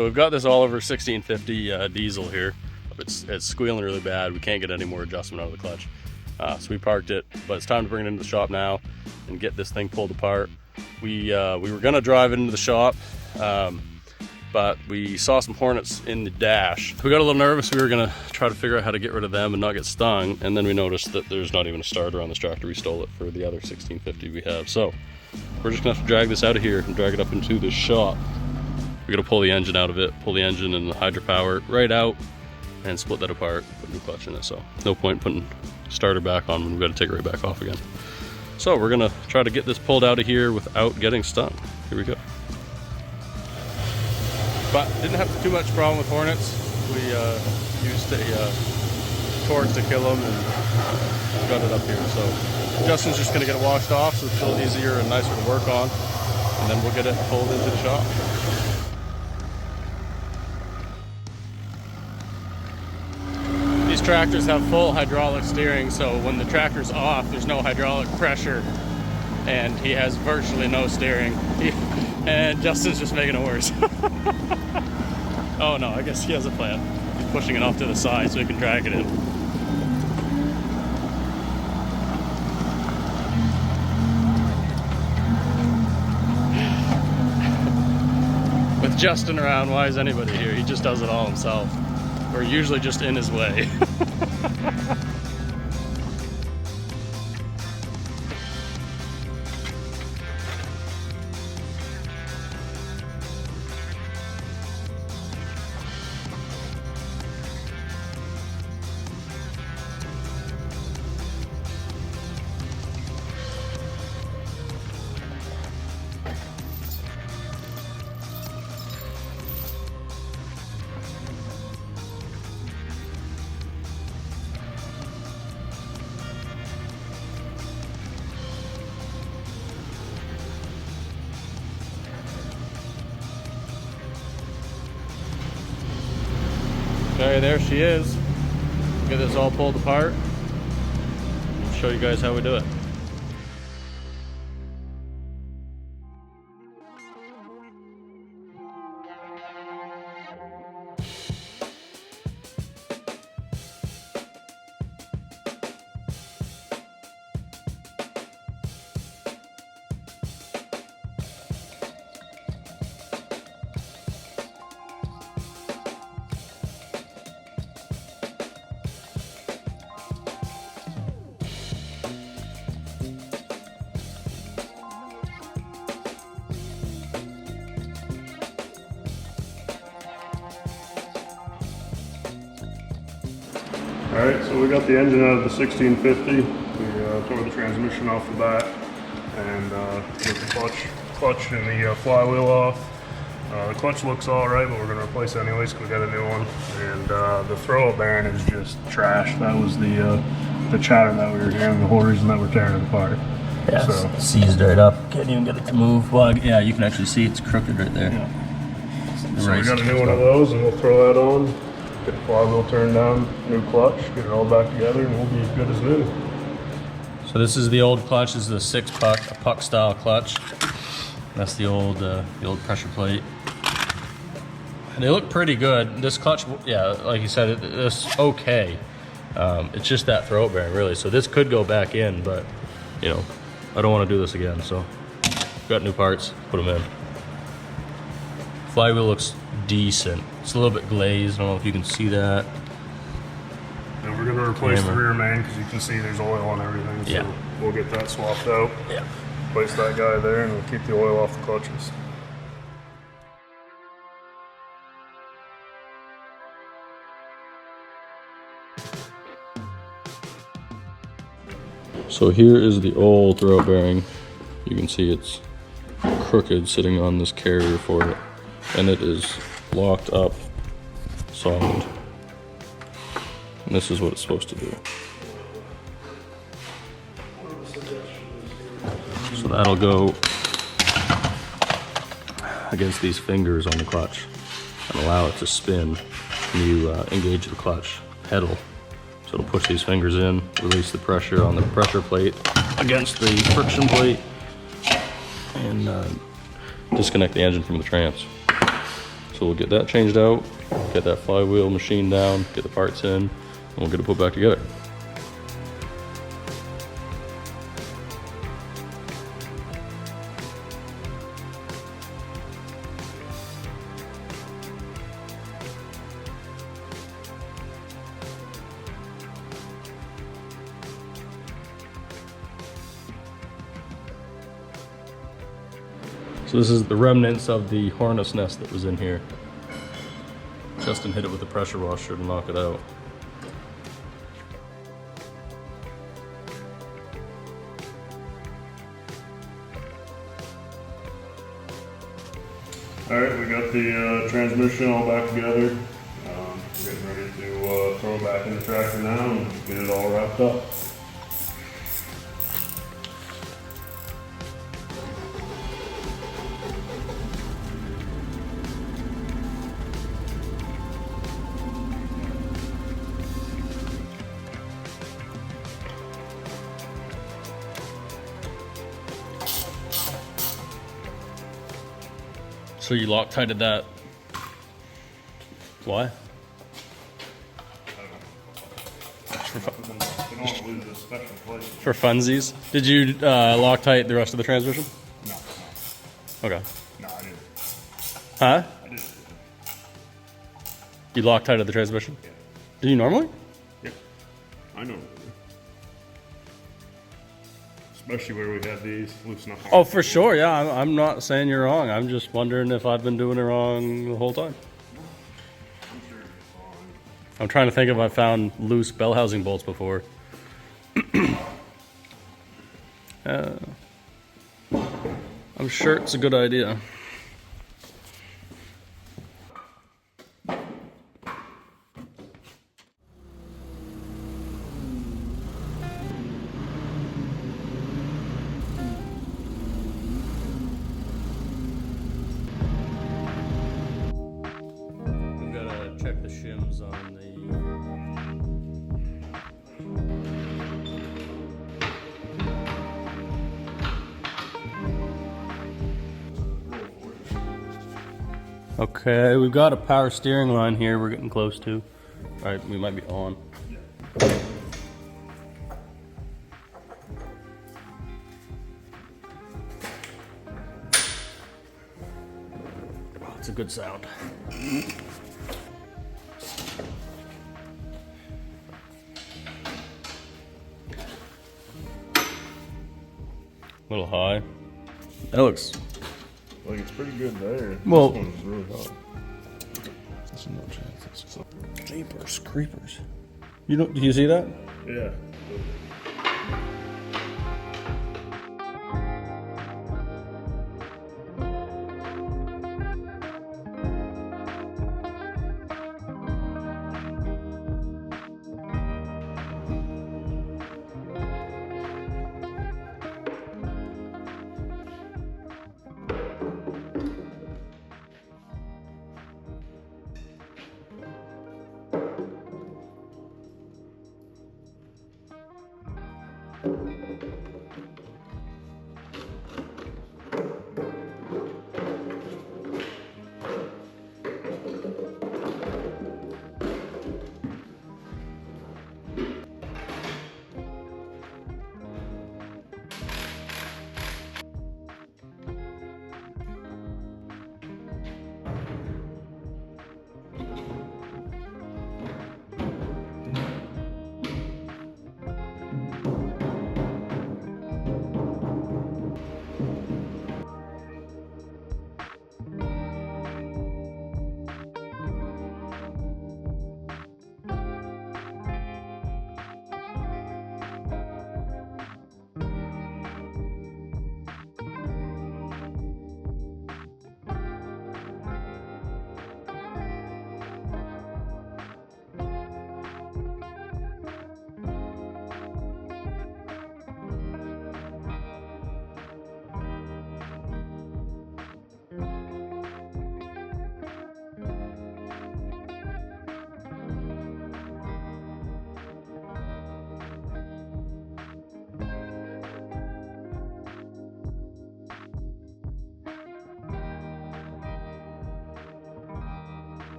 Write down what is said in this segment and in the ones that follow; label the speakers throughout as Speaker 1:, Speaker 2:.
Speaker 1: So we've got this Oliver 1650 diesel here. It's squealing really bad. We can't get any more adjustment out of the clutch. So we parked it, but it's time to bring it into the shop now and get this thing pulled apart. We were gonna drive it into the shop, but we saw some hornets in the dash. We got a little nervous. We were gonna try to figure out how to get rid of them and not get stung, and then we noticed that there's not even a starter on this tractor. We stole it for the other 1650 we have. So we're just gonna have to drag this out of here and drag it up into the shop. We gotta pull the engine out of it, pull the engine and the hydropower right out, and split that apart, put a new clutch in it. So no point putting starter back on when we've got to take it right back off again. So we're gonna try to get this pulled out of here without getting stung. Here we go. But didn't have too much problem with hornets. We used a torch to kill them and got it up here. So Justin's just gonna get it washed off so it's a little easier and nicer to work on, and then we'll get it pulled into the shop. These tractors have full hydraulic steering, so when the tractor's off, there's no hydraulic pressure, and he has virtually no steering. And Justin's just making it worse. Oh no, I guess he has a plan. He's pushing it off to the side so he can drag it in. With Justin around, why is anybody here? He just does it all himself. We're usually just in his way. Okay, there she is. Get this all pulled apart. I'll show you guys how we do it.
Speaker 2: Alright, so we got the engine out of the 1650. We tore the transmission off the back and get the clutch and the flywheel off. The clutch looks alright, but we're going to replace it anyways because we got a new one. And the throw bearing is just trash. That was the chatter that we were hearing, the whole reason that we're tearing it apart.
Speaker 3: Yeah, so seized right up. Can't even get it to move. Well, yeah, you can actually see it's crooked right there.
Speaker 2: Yeah. So we got a new one of those and we'll throw that on. Get the flywheel turned down, new clutch, get it all back together, and we'll be as good as new.
Speaker 1: So this is the old clutch. This is a 6-puck, a puck style clutch. That's the old pressure plate. And they look pretty good. This clutch, yeah, like you said, it's okay. It's just that throat bearing, really. So this could go back in, but you know, I don't want to do this again. So got new parts, put them in. Flywheel looks decent. It's a little bit glazed. I don't know if you can see that.
Speaker 2: And we're going to replace the rear main because you can see there's oil on everything. So yeah, we'll get that swapped out.
Speaker 1: Yeah.
Speaker 2: Replace that guy there and we'll keep the oil off the clutches.
Speaker 1: So here is the old throw bearing. You can see it's crooked sitting on this carrier for it. And it is locked up solid. And this is what it's supposed to do. So that'll go against these fingers on the clutch and allow it to spin when you engage the clutch pedal. So it'll push these fingers in, release the pressure on the pressure plate against the friction plate, and disconnect the engine from the trans. So So we'll get that changed out, get that flywheel machine down, get the parts in, and we'll get it put back together. So this is the remnants of the harness nest that was in here. Justin hit it with a pressure washer to knock it out.
Speaker 2: Alright, we got the transmission all back together. We're getting ready to throw it back in the tractor now and get it all wrapped up.
Speaker 1: So you Loctited that. Why? For funsies. Did you Loctite the rest of the transmission?
Speaker 2: No.
Speaker 1: Okay.
Speaker 2: No, I didn't.
Speaker 1: Huh?
Speaker 2: I didn't.
Speaker 1: You Loctited the transmission?
Speaker 2: Yeah.
Speaker 1: Do you normally?
Speaker 2: Yeah. I know. Especially where we had these loosen up.
Speaker 1: Oh, for sure. Yeah, I'm not saying you're wrong. I'm just wondering if I've been doing it wrong the whole time.
Speaker 2: I'm sure it's fine.
Speaker 1: I'm trying to think if I found loose bell housing bolts before. I'm sure it's a good idea. We've got to check the shims on the... Okay, we've got a power steering line here we're getting close to. All right, we might be on. Oh, it's a good sound. A little high. That looks...
Speaker 2: Like it's pretty good there.
Speaker 1: Well-
Speaker 2: This one's really hot.
Speaker 4: There's no chance. So,
Speaker 1: Jeepers creepers. You don't, do you see that?
Speaker 2: Yeah.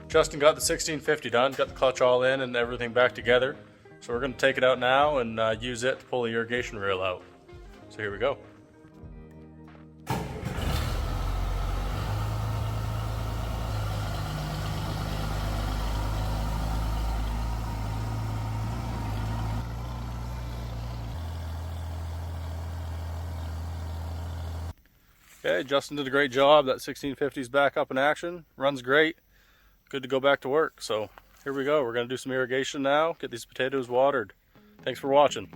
Speaker 1: Justin got the 1650 done, got the clutch all in and everything back together. So we're going to take it out now and use it to pull the irrigation rail out. So here we go. Okay, Justin did a great job. That 1650 is back up in action, runs great. Good to go back to work. So here we go. We're going to do some irrigation now, get these potatoes watered. Thanks for watching.